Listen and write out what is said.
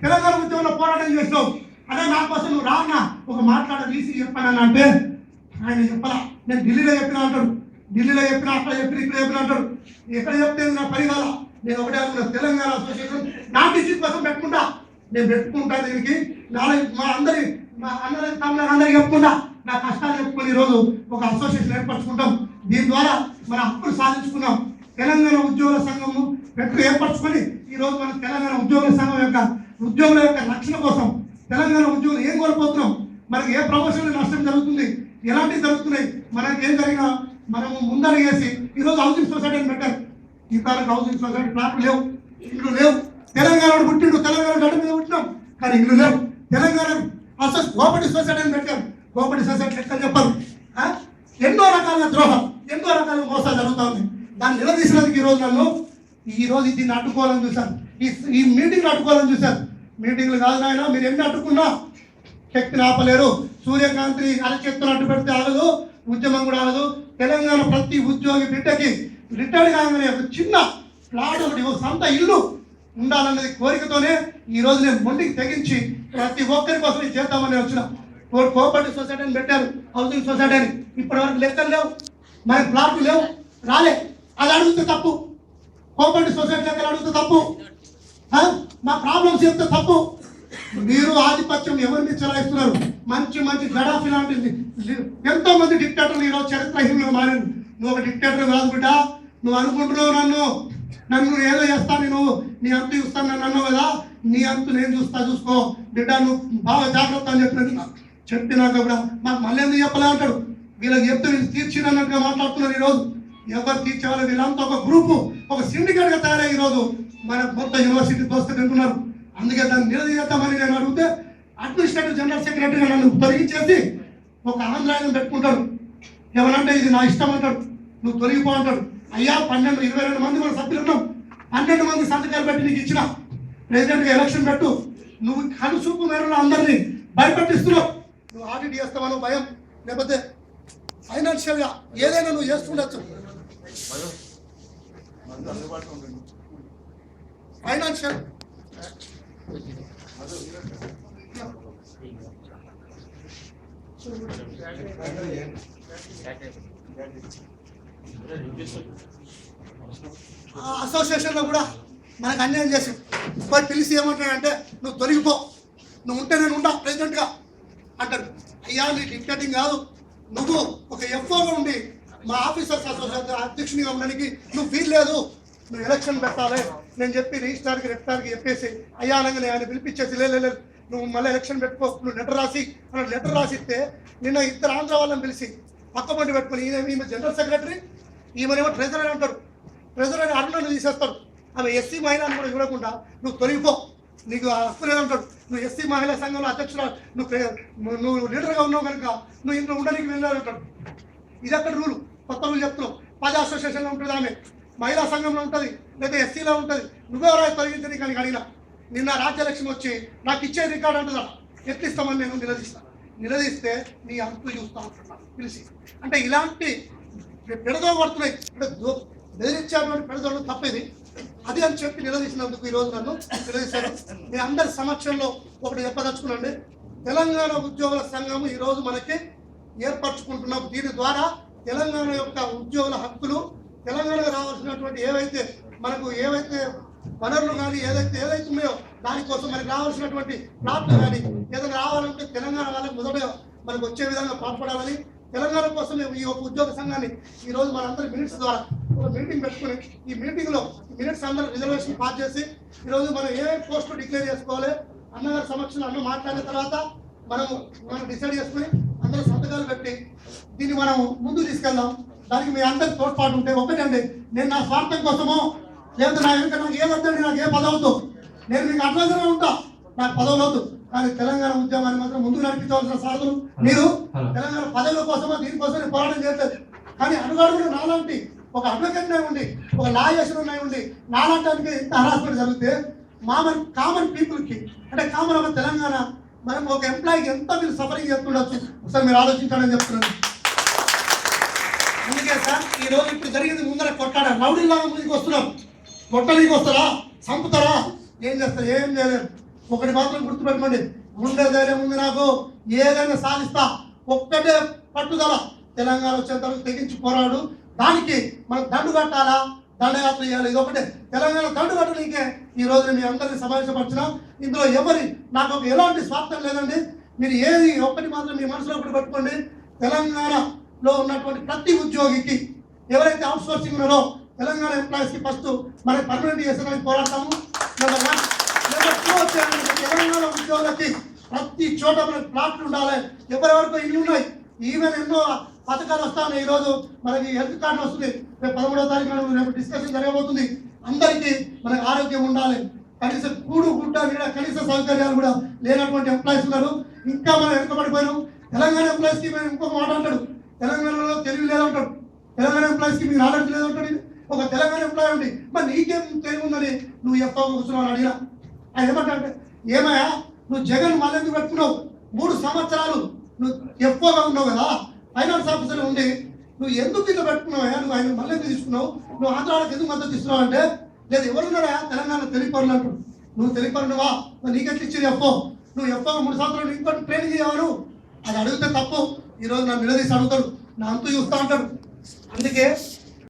తెలంగాణ ఉద్యమంలో పోరాటం చేసినావు, అదే నా కోసం నువ్వు రాన్నా ఒక మాట్లాడ ఈసీ చెప్పానని అంటే ఆయన చెప్పాలా, నేను ఢిల్లీలో చెప్పినా అంటాడు, ఢిల్లీలో చెప్పినా అక్కడ చెప్పిన ఇక్కడ చెప్పిన అంటాడు. ఎక్కడ చెప్తే నా పని కాదా? నేను ఒకటే అనుకున్నా, తెలంగాణ అసోసియేషన్ నా డిస్ట్రిక్ట్ కోసం పెట్టుకుంటా, నేను పెట్టుకుంటా. దీనికి మా అన్నలకి తమ్ముళ్ళకి చెప్పుకుంటా, నా కష్టాలు చెప్పుకొని ఈరోజు ఒక అసోసియేషన్ ఏర్పరచుకుంటాం. దీని ద్వారా మన హక్కులు సాధించుకున్నాం. తెలంగాణ ఉద్యోగుల సంఘము ఏర్పరచుకొని ఈరోజు మన తెలంగాణ ఉద్యోగుల సంఘం ఉద్యోగుల యొక్క రక్షణ కోసం తెలంగాణ ఉద్యోగులు ఏం కోల్పోతున్నాం, మనకి ఏ ప్రమోషన్ నష్టం జరుగుతుంది, ఎలాంటివి జరుగుతున్నాయి, మనకి ఏం జరిగినా మనము ముందడుగేసి ఈరోజు హౌసింగ్ సొసైటీని పెట్టారు. ఈ కాలంలో హౌసింగ్ సొసైటీ ప్లాట్లు లేవు, ఇల్లు లేవు. తెలంగాణ పుట్టిండు, తెలంగాణ గడ్డ మీద పుట్టినాం, కానీ ఇల్లు లేవు. తెలంగాణ కోఆపరేటివ్ సొసైటీని పెట్టారు, కోఆపరేటివ్ సొసైటీ లెక్కలు చెప్పారు. ఎన్నో రకాల ద్రోహం, ఎన్నో రకాల మోసాలు జరుగుతూ ఉంది. దాన్ని నిలదీసినందుకు ఈరోజు దీన్ని అడ్డుకోవాలని చూశారు, ఈ మీటింగ్లు అడ్డుకోవాలని చూశారు. మీటింగ్లు కాదు నాయన, మీరు ఎన్ని అడ్డుకున్నా శక్తిని ఆపలేరు. సూర్యకాంతి అరచేత్తులు అడ్డు పెడితే ఆగదు, ఉద్యమం కూడా ఆగదు. తెలంగాణ ప్రతి ఉద్యోగి బిడ్డకి రిటైర్డ్ కాగానే ఒక చిన్న ప్లాట్ ఒకటి, ఒక సొంత ఇల్లు ఉండాలన్నది కోరికతోనే ఈరోజు నేను మొండికి తెగించి ప్రతి ఒక్కరి కోసం చేద్దామని వచ్చిన. కోఆపరేటివ్ సొసైటీని పెట్టారు, హౌసింగ్ సొసైటీని. ఇప్పటి వరకు లెక్కలు లేవు, మరి ప్లాట్లు లేవు, రాలే. అది అడిగితే తప్పు, కోఆపరేటివ్ సొసైటీ లెక్కలు అడిగితే తప్పు, మా ప్రాబ్లమ్స్ చెప్తే తప్పు. మీరు ఆధిపత్యం ఎవరిని చలాయిస్తున్నారు? మంచి మంచి గడాఫీ లాంటి ఎంతో మంది డిక్టేటర్లు ఈరోజు చరిత్రహీనులు మారారు. నువ్వు ఒక డిక్టేటర్ కాదు బిడ్డ. నువ్వు అనుకుంటున్నావు నన్ను ఏదో చేస్తాను, నువ్వు నీ అంతు చూస్తాను నన్ను అన్నావు కదా, నీ అంతు నేను చూసుకో బిడ్డ, నువ్వు బాగా జాగ్రత్త అని చెప్పినాక కూడా మాకు మళ్ళీ ఎందుకు చెప్పలే అంటాడు. వీళ్ళకి చెప్తే వీళ్ళు తీర్చినట్టుగా మాట్లాడుతున్నారు. ఈరోజు ఎవరు తీర్చేవాళ్ళు? వీళ్ళంతా ఒక గ్రూపు, ఒక సిండికేట్గా తయారై ఈరోజు మన మొత్తం యూనివర్సిటీ దోస్తు తింటున్నారు. అందుకే దాన్ని నిలదీద్దామని నేను అడిగితే అడ్మినిస్ట్రేటివ్ జనరల్ సెక్రటరీగా నన్ను తొలగించేసి ఒక ఆంధ్రాయణం పెట్టుకుంటాడు. ఏమనంటే ఇది నా ఇష్టం అంటాడు, నువ్వు తొలగిపో అంటాడు. అయ్యా 22 మంది మన సభ్యులు ఉన్నాం, 12 మంది సంతకాలు పెట్టి నీకు ఇచ్చిన ప్రెసిడెంట్గా ఎలక్షన్ పెట్టు. నువ్వు కనుసూపు మేరలో అందరినీ భయపెట్టిస్తున్నావు. నువ్వు ఆడిట్ చేస్తావని భయం, లేకపోతే ఫైనాన్షియల్గా ఏదైనా నువ్వు చేస్తుండొచ్చు. ఫైనాన్షియల్ అసోసియేషన్లో కూడా మనకు అన్యాయం చేసి పోయి పిలిచి ఏమంటాడంటే నువ్వు తొలగిపో, నువ్వు ఉంటే నేను ఉంటా ప్రెసిడెంట్గా అంటాడు. అయ్యా నీ డిక్టేటింగ్ కాదు, నువ్వు ఒక ఎఫ్ఓగా ఉండి మా ఆఫీసర్స్ అసోసియేషన్ అధ్యక్షునిగా ఉండడానికి నువ్వు ఫీల్ లేదు, నువ్వు ఎలక్షన్ పెట్టాలి నేను చెప్పి రిజిస్ట్రార్కి రెక్టార్కి చెప్పేసి అయ్యా అనగానే ఆయన పిలిపించేసి లేదు నువ్వు మళ్ళీ ఎలక్షన్ పెట్టుకో, నువ్వు లెటర్ రాసి అన్న లెటర్ రాసిస్తే నిన్న 2 ఆంధ్ర వాళ్ళని పిలిచి పక్కపంటి పెట్టుకుని ఈమె జనరల్ సెక్రటరీ, ఈమెనేమో ట్రెజరర్ అంటారు. ట్రెజరర్ అరుణను తీసేస్తాడు. ఆమె ఎస్సీ మహిళను కూడా చూడకుండా నువ్వు తొలగిపో, నీకు హక్కు లేదంటాడు. నువ్వు ఎస్సీ మహిళా సంఘంలో అధ్యక్షుడు, నువ్వు లీడర్గా ఉన్నావు కనుక నువ్వు ఇంట్లో ఉండడానికి వెళ్ళాలంటాడు. ఇది అక్కడ రూలు, కొత్త రూల్ చెప్తున్నావు. 10 అసోసియేషన్లో ఉంటుంది, ఆమె మహిళా సంఘంలో ఉంటుంది, లేదా ఎస్సీలో ఉంటుంది. నువ్వెవరో తొలగించని కానీ అడిగినా నిన్న రాజ్య ఎలక్షన్ వచ్చి నాకు ఇచ్చే రికార్డు అంటుందా, ఎట్లిస్తామని నేను నిలదీస్తే నీ హక్కు చూస్తా ఉంటున్నాను పిలిచి. అంటే ఇలాంటి పెడదో పడుతున్నాయి, అంటే బెదిరించేటువంటి పెడదోడు తప్పేది అది అని చెప్పి నిలదీసినందుకు ఈరోజు నన్ను నిలదీశారు. మీ అందరి సమక్షంలో ఒకటి చెప్పదలుచుకున్నాండి. తెలంగాణ ఉద్యోగుల సంఘం ఈరోజు మనకి ఏర్పరచుకుంటున్నాం. దీని ద్వారా తెలంగాణ యొక్క ఉద్యోగుల హక్కులు, తెలంగాణకు రావాల్సినటువంటి ఏవైతే వనరులు కానీ ఏదైతే ఉన్నాయో దానికోసం మనకు రావాల్సినటువంటి ప్లాట్లు కానీ ఏదైనా రావాలంటే తెలంగాణ వాళ్ళకి మొదటగా మనకు వచ్చే విధంగా పాల్పడాలని, తెలంగాణ కోసం ఈ యొక్క ఉద్యోగ సంఘాన్ని ఈరోజు మనందరి మినిట్స్ ద్వారా ఒక మీటింగ్ పెట్టుకుని ఈ మీటింగ్లో మినిట్స్ అందరూ రిజర్వేషన్ పాస్ చేసి ఈరోజు మనం ఏ పోస్టు డిక్లేర్ చేసుకోవాలి అన్నగారి సమక్షంలో అన్న మాట్లాడిన తర్వాత మనం డిసైడ్ చేసుకుని అందరూ సంతకాలు పెట్టి దీన్ని మనం ముందుకు తీసుకెళ్దాం. దానికి మీ అందరికి తోడ్పాటు ఉంటే ఒకటండి, నేను నా స్వార్థం కోసమో లేకపోతే నా వెనుక నాకు ఏమవుతుంది, నాకు ఏ పదవుతో నేను మీకు అడ్వైజర్గా ఉంటా, నాకు పదవులు వద్దు. కానీ తెలంగాణ ఉద్యమాన్ని మాత్రం ముందుకు నడిపించవలసిన సాధులు మీరు. తెలంగాణ పదవుల కోసమో దీనికోసం పోరాటం చేయట్లేదు. కానీ అనుగాడు నాలాంటి ఒక అడ్వకేట్ ఉండి, ఒక లాయర్స్ ఉండి నాలాంటానికి ఇంత హరాస్మెంట్ జరిగితే కామన్ పీపుల్కి అంటే కామన్ ఒక తెలంగాణ మనం ఒక ఎంప్లాయీకి ఎంత మీరు సఫరింగ్ చేస్తుండొచ్చు ఒకసారి మీరు ఆలోచించాలని చెప్తున్నాను. అందుకే సార్ ఈరోజు ఇప్పుడు జరిగింది ముందర కొట్టాడ రౌడీలాగా ముందుకు వస్తున్నాం. కొట్టడానికి వస్తారా, చంపుతారా, ఏం చేస్తారు? ఏం చేయలేరు. ఒకటి మాత్రం గుర్తుపెట్టుకోండి, గుండె ధైర్యం ఉంది నాకు, ఏదైనా సాధిస్తా. ఒక్కటే పట్టుదల, తెలంగాణ వచ్చేంతవరకు తెగించి పోరాడు. దానికి మనం దండు కట్టాలా, దండయాత్ర చేయాలి. ఇది ఒకటే తెలంగాణ దండు కట్టడానికే ఈ రోజు మీ అందరినీ సమావేశపరిచిన. ఇందులో నాకు ఎలాంటి స్వార్థం లేదండి. మీరు ఏది ఒక్కటి మాత్రం మీ మనసులో ఒకటి పెట్టుకోండి, తెలంగాణలో ఉన్నటువంటి ప్రతి ఉద్యోగికి, ఎవరైతే అవుట్ సోర్సింగ్ ఉన్నారో తెలంగాణ ఎంప్లాయీస్కి ఫస్ట్ మనం పర్మనెంట్ చేసేదానికి పోరాడతాము. నెంబర్ 1. నెంబర్ 2 వచ్చేసి తెలంగాణ ఉద్యోగులకి ప్రతి చోట మనకి ప్లాట్లు ఉండాలి. ఎవరెవరికో ఇల్లు ఉన్నాయి, ఈవెన్ ఎన్నో పథకాలు వస్తా ఉన్నాయి. ఈరోజు మనకి హెల్త్ కార్డు వస్తుంది, రేపు 11వ తారీఖు రేపు డిస్కషన్ జరగబోతుంది. అందరికీ మనకి ఆరోగ్యం ఉండాలి. కనీసం కూడు గుడ్డ నీడ కనీస సౌకర్యాలు కూడా లేనటువంటి ఎంప్లాయీస్ ఉన్నారు. ఇంకా మనం వెనుకబడిపోయినాం. తెలంగాణ ఎంప్లాయీస్కి మేము ఇంకొక మాట అంటాడు, తెలంగాణలో తెలివి లేదంటాడు, తెలంగాణ ఎంప్లాయీస్కి మీకు నాలెడ్జ్ లేదంటాడు. ఒక తెలంగాణ ఎంప్లాయీ ఉంది, మరి నీకేం తెలివి ఉందని నువ్వు ఎఫ్ఓ కూర్చున్నావు అడిగినా ఆయన ఏమంటే, ఏమయ్యా నువ్వు జగన్ మళ్ళీ పెట్టుకున్నావు, 3 సంవత్సరాలు నువ్వు ఎఫ్ఓగా ఉన్నావు కదా, ఫైనాన్స్ ఆఫీసర్ ఉండి నువ్వు ఎందుకు ఇట్లా పెట్టుకున్నావా, నువ్వు ఆయన మళ్ళీ తీసుకున్నావు, నువ్వు ఆంధ్రాలకు ఎందుకు మద్దతు ఇస్తున్నావు అంటే, లేదు ఎవరున్నారా తెలంగాణ తెలియపరులు అంటాడు. నువ్వు తెలియపరునువా, నీకెట్లు ఇచ్చేది ఎఫ్ఓ, నువ్వు ఎఫ్ఓగా 3 సంవత్సరాలు ఇంకోటి ట్రైనింగ్ చేయవాను. అది అడిగితే తప్పు. ఈరోజు నన్ను నిలదీసి అడుగుతాడు, నా అంతు చూస్తా అంటాడు. అందుకే